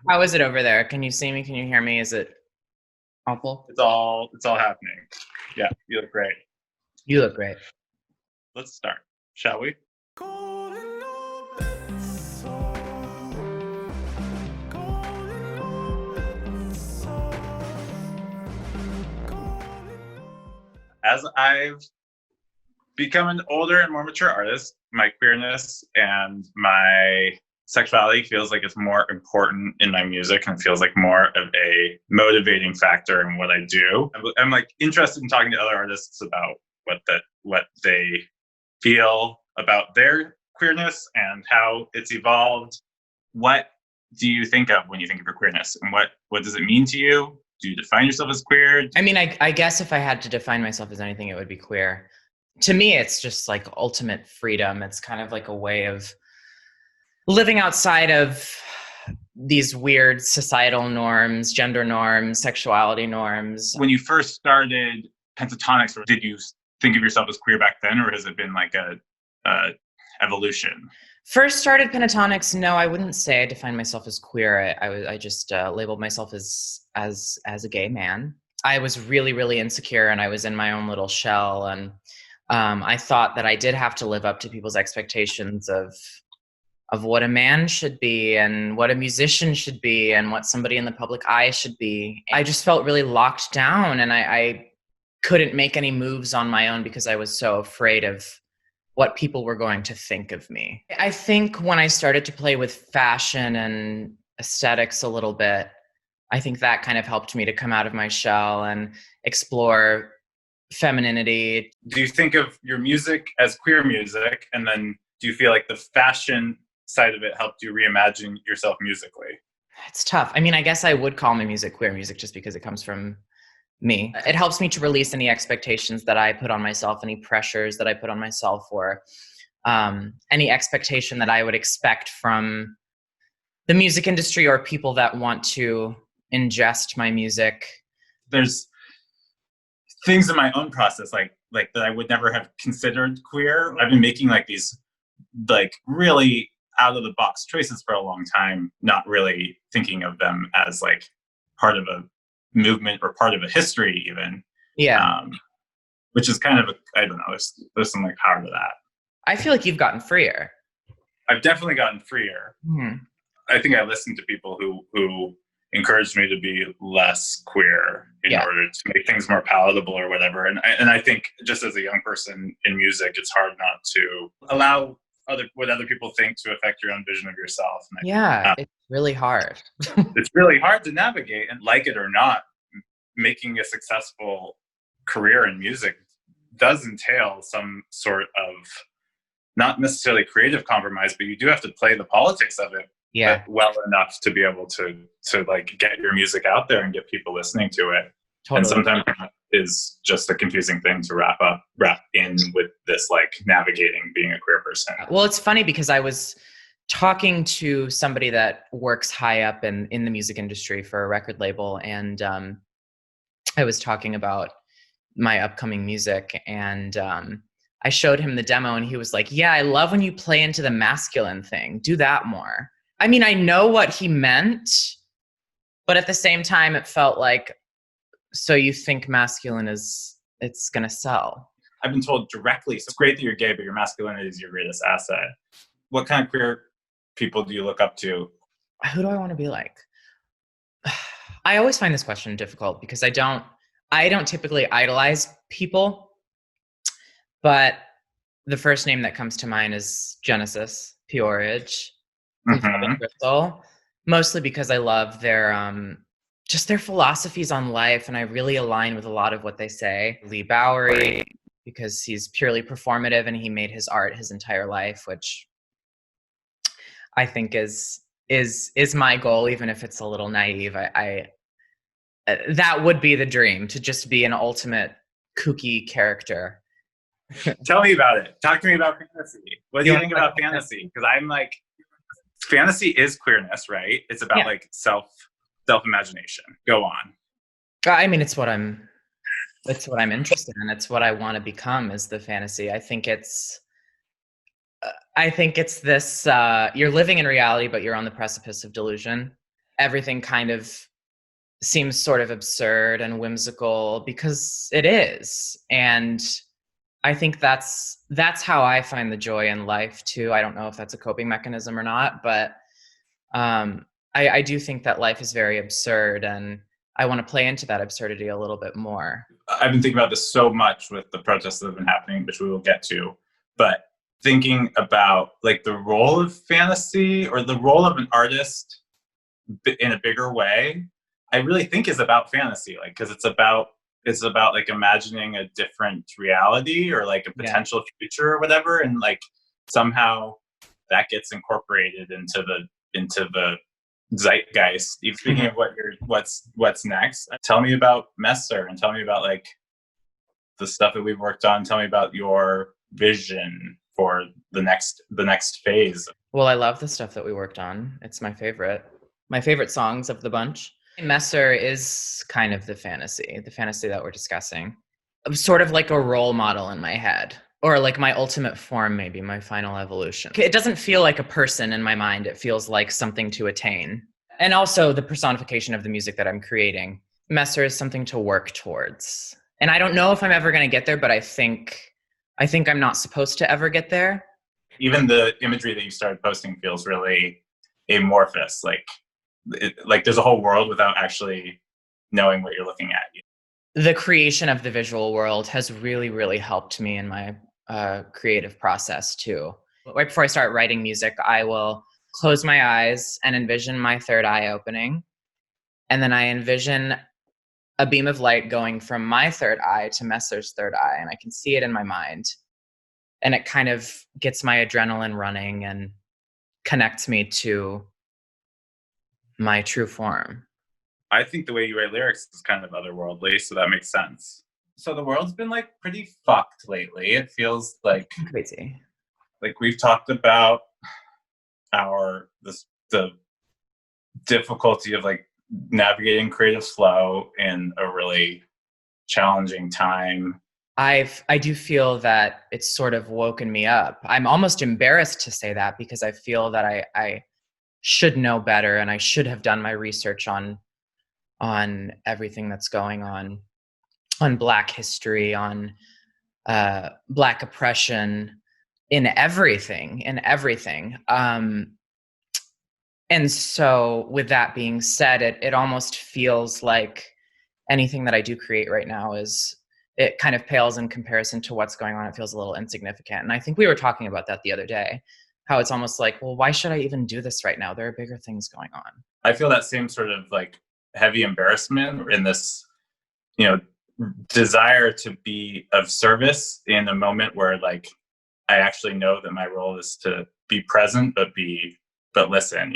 How is it over there? Can you see me? Can you hear me? Is it awful? It's all happening. Yeah, you look great. You look great. Let's start, shall we? As I've become an older and more mature artist, my queerness and my sexuality feels like it's more important in my music and feels like more of a motivating factor in what I do. I'm like interested in talking to other artists about what they feel about their queerness and how it's evolved. What do you think of when you think of your queerness, and what does it mean to you? Do you define yourself as queer? I mean, I guess if I had to define myself as anything, it would be queer. To me, it's just like ultimate freedom. It's kind of like a way of living outside of these weird societal norms, gender norms, sexuality norms. When you first started Pentatonics, did you think of yourself as queer back then, or has it been like a evolution? First started Pentatonics. No, I wouldn't say I defined myself as queer. I just labeled myself as a gay man. I was really, really insecure, and I was in my own little shell. And I thought that I did have to live up to people's expectations of what a man should be and what a musician should be and what somebody in the public eye should be. I just felt really locked down, and I couldn't make any moves on my own because I was so afraid of what people were going to think of me. I think when I started to play with fashion and aesthetics a little bit, I think that kind of helped me to come out of my shell and explore femininity. Do you think of your music as queer music, and then do you feel like the fashion side of it helped you reimagine yourself musically? It's tough. I mean, I guess I would call my music queer music just because it comes from me. It helps me to release any expectations that I put on myself, any pressures that I put on myself, or any expectation that I would expect from the music industry or people that want to ingest my music. There's things in my own process like that I would never have considered queer. I've been making like these like really out of the box choices for a long time, not really thinking of them as like part of a movement or part of a history even. Yeah. Which is kind of I don't know, there's some like power to that. I feel like you've gotten freer. I've definitely gotten freer. I think I listened to people who encouraged me to be less queer in order to make things more palatable or whatever. And I think just as a young person in music, it's hard not to allow what other people think to affect your own vision of yourself. And it's really hard. It's really hard to navigate, and like it or not, making a successful career in music does entail some sort of not necessarily creative compromise, but you do have to play the politics of it well enough to be able to like get your music out there and get people listening to it. Totally. And sometimes that is just a confusing thing to wrap in with this like navigating being a queer person. Well, it's funny because I was talking to somebody that works high up in the music industry for a record label, and I was talking about my upcoming music, and I showed him the demo, and he was like, yeah, I love when you play into the masculine thing. Do that more. I mean, I know what he meant, but at the same time, it felt like, so you think masculine it's going to sell? I've been told directly, so it's great that you're gay, but your masculinity is your greatest asset. What kind of queer people do you look up to? Who do I want to be like? I always find this question difficult because I don't typically idolize people, but the first name that comes to mind is Genesis P-Orridge, Crystal, mostly because I love their just their philosophies on life, and I really align with a lot of what they say. Lee Bowery, because he's purely performative and he made his art his entire life, which I think is my goal, even if it's a little naive. I that would be the dream, to just be an ultimate kooky character. Tell me about it. Talk to me about fantasy. What do you think about fantasy? Because I'm like, fantasy is queerness, right? It's about like self-imagination. Go on. I mean, it's what I'm interested in. It's what I want to become, is the fantasy. I think it's this, you're living in reality, but you're on the precipice of delusion. everything kind of seems sort of absurd and whimsical because it is. And I think that's how I find the joy in life too. I don't know if that's a coping mechanism or not, but I do think that life is very absurd, and I want to play into that absurdity a little bit more. I've been thinking about this so much with the protests that have been happening, which we will get to, but thinking about like the role of fantasy or the role of an artist in a bigger way, I really think is about fantasy, like, because it's about like imagining a different reality or like a potential future or whatever, and like somehow that gets incorporated into the zeitgeist. Speaking of what's next, tell me about Messer and tell me about like the stuff that we've worked on. Tell me about your vision for the next phase. Well, I love the stuff that we worked on. It's my favorite songs of the bunch. Messer is kind of the fantasy that we're discussing. I'm sort of like a role model in my head, or like my ultimate form, maybe my final evolution. It doesn't feel like a person in my mind. It feels like something to attain. And also the personification of the music that I'm creating. Messer is something to work towards. And I don't know if I'm ever going to get there, but I think I'm not supposed to ever get there. Even the imagery that you started posting feels really amorphous. Like there's a whole world without actually knowing what you're looking at. The creation of the visual world has really, really helped me in my creative process too. Right before I start writing music, I will close my eyes and envision my third eye opening. And then I envision a beam of light going from my third eye to Messer's third eye, and I can see it in my mind. And it kind of gets my adrenaline running and connects me to my true form. I think the way you write lyrics is kind of otherworldly, so that makes sense. So the world's been like pretty fucked lately. It feels like crazy. Like we've talked about the difficulty of like navigating creative flow in a really challenging time. I do feel that it's sort of woken me up. I'm almost embarrassed to say that because I feel that I should know better, and I should have done my research on everything that's going on Black history, on Black oppression, in everything. And so with that being said, it almost feels like anything that I do create right now it kind of pales in comparison to what's going on. It feels a little insignificant. And I think we were talking about that the other day, how it's almost like, well, why should I even do this right now? There are bigger things going on. I feel that same sort of like heavy embarrassment in this, desire to be of service in a moment where like I actually know that my role is to be present, but listen,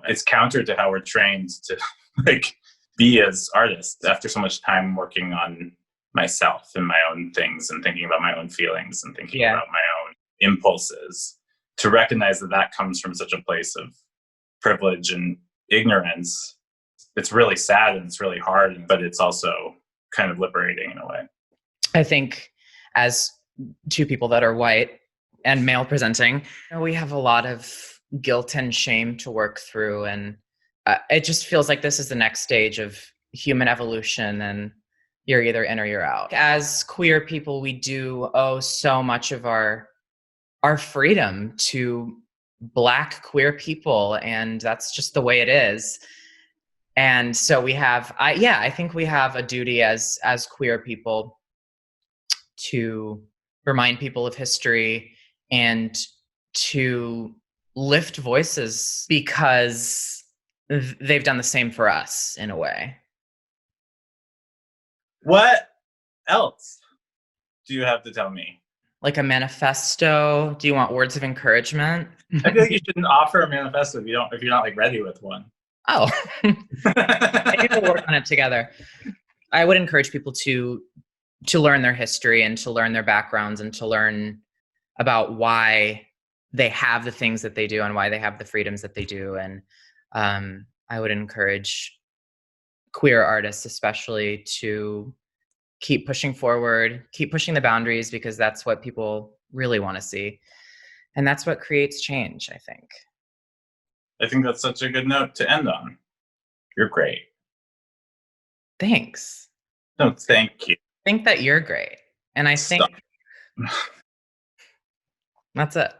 it's counter to how we're trained to like be as artists. After so much time working on myself and my own things and thinking about my own feelings and thinking about my own impulses, to recognize that comes from such a place of privilege and ignorance, it's really sad and it's really hard, but it's also kind of liberating in a way. I think as two people that are white and male presenting, we have a lot of guilt and shame to work through. And it just feels like this is the next stage of human evolution, and you're either in or you're out. As queer people, we do owe so much of our freedom to Black queer people, and that's just the way it is. And so we have, I think we have a duty as queer people to remind people of history and to lift voices, because they've done the same for us in a way. What else do you have to tell me? Like a manifesto? Do you want words of encouragement? I feel like you shouldn't offer a manifesto if you're not like ready with one. Oh, maybe we'll work on it together. I would encourage people to learn their history and to learn their backgrounds and to learn about why they have the things that they do and why they have the freedoms that they do. And I would encourage queer artists especially to keep pushing forward, keep pushing the boundaries, because that's what people really want to see. And that's what creates change, I think. I think that's such a good note to end on. You're great. Thanks. No, thank you. I think that you're great. And I Stop. think that's it.